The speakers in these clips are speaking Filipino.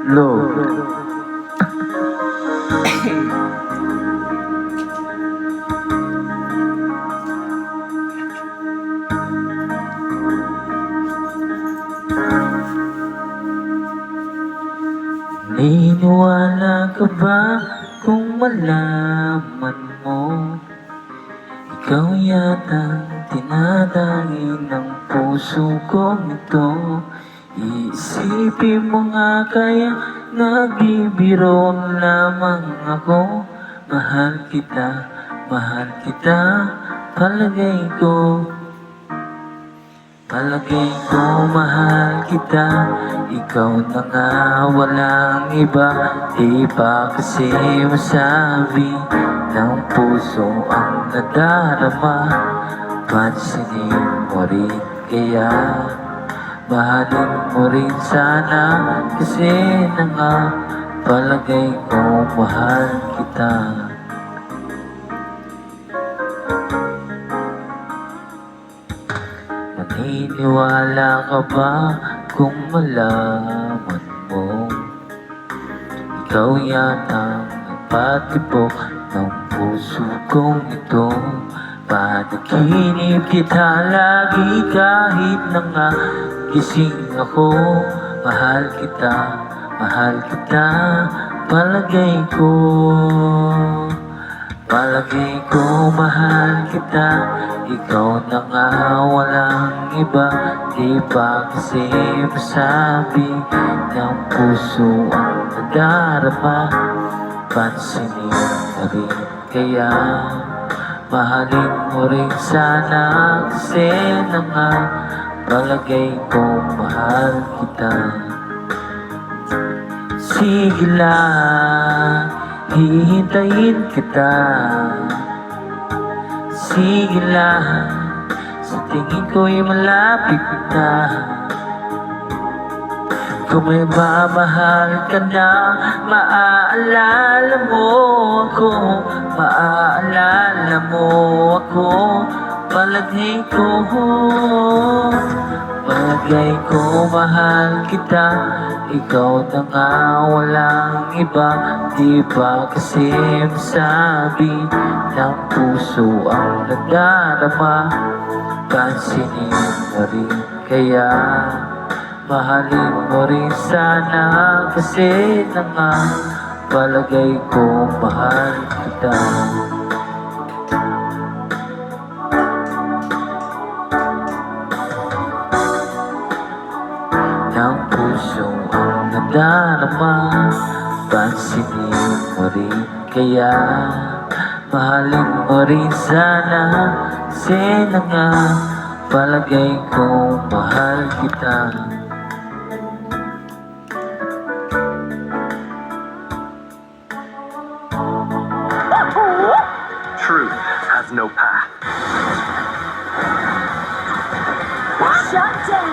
Low. Naniniwala ka ba kung malaman mo ikaw yata tinatangin ng puso kong ito? Iisipin mo nga kaya nagbibiro lamang ako. Mahal kita, palagay ko. Palagay ko mahal kita, ikaw na nga walang iba. Di pa kasi masabi ng puso ang nadarama. Pansinin mo rin kaya, mahalin mo rin sana. Kasi na nga palagay ko mahal kita. Naniniwala ka ba kung malaman mo ikaw yata nagpatibok ng puso kong ito? Panaginip kita lagi kahit na nga gising ako. Mahal kita, palagay ko. Palagay ko mahal kita, ikaw na nga walang iba. Di pa kasi masabi ng puso ang nadarama. Pansinin mo rin kaya, mahalin mo rin sana. Kasi na nga palagay ko mahal kita. Sige lang, hihintayin kita. Sige lang, sa tingin ko'y malapit na. Kung may mamahal ka na, maaalala mo ako. Maaalala mo ako. Palagay ko mahal kita, ikaw na nga walang iba. Di ba kasi masabi ng puso ang nadarama. Pansinin mo rin kaya, mahalin mo rin sana. Kasi na nga palagay ko mahal kita. Ng puso ang nadarama. Pansinin mo rin kaya, mahalin mo rin sana. Kasi na nga palagay ko mahal kita. Truth has no path. Shut down!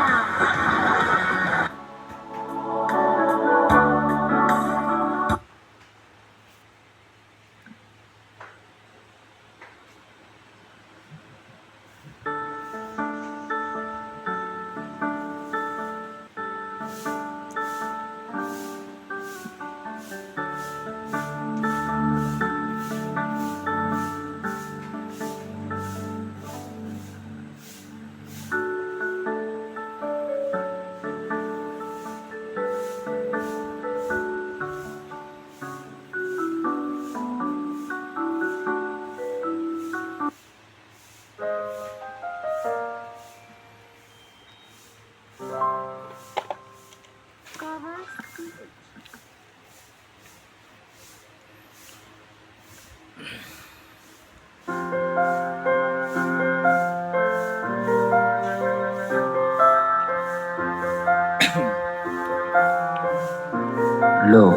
Low.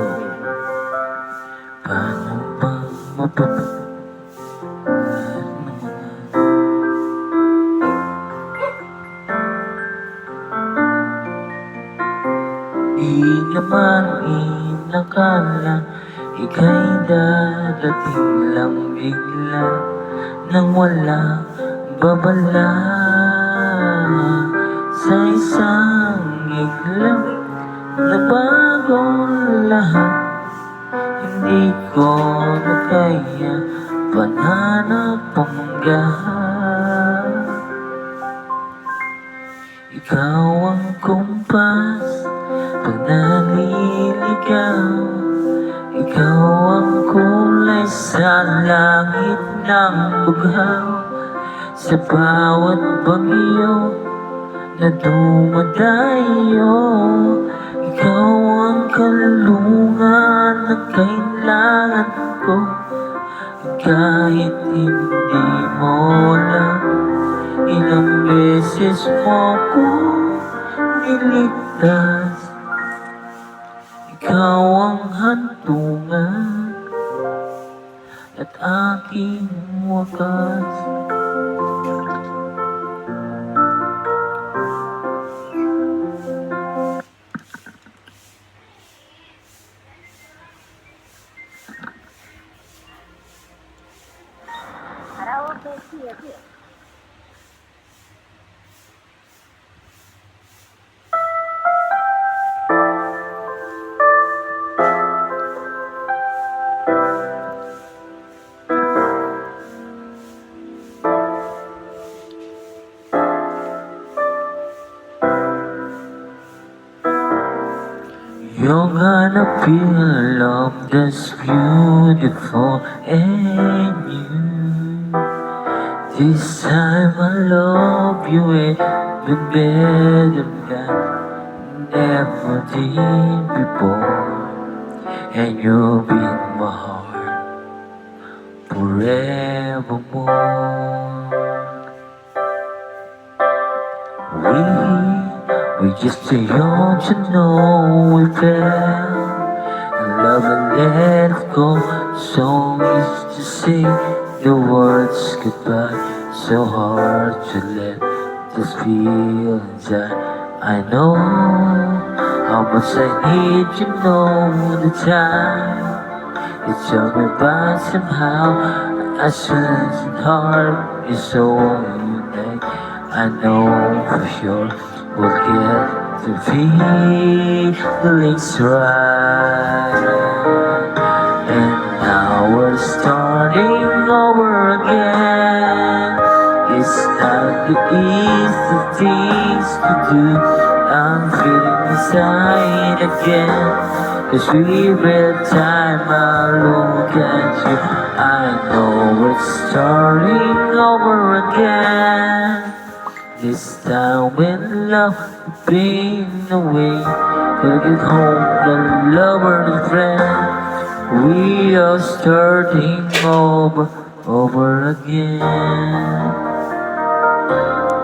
Paano bang mapapagod ng mga di naman inakala ika'y dadating lang bigla nang wala babala sa isang iglap nabago lahat. Hindi ko na kaya pananapanggap. Ikaw ang kumpas pag naliligaw. Ikaw ang kulay sa langit ng bughaw. Sa bawat bagyo na dumadayo, ikaw ang kalungan na kailangan ko. Kahit hindi mo alam, ilang beses mo ko niligtas. Ikaw ang hantungan at aking wakas. Karaoke theater. You're gonna feel love that's beautiful and new. This time I love you even better than never did before. And you'll be in my heart forevermore. We're just too young to know we fell in love and let it go. So easy to say the words goodbye, so hard to let this feelings die. I know how much I need you know the time. You tell me but somehow I shouldn't harm you so unique. I know for sure we'll get the feelings right. And now we're starting over again. It's not the easy things to do. I'm feeling inside again. 'Cause every time I look at you, I know we're starting over again. This time when love has been away, take it home, the lover, the friend. We are starting over again.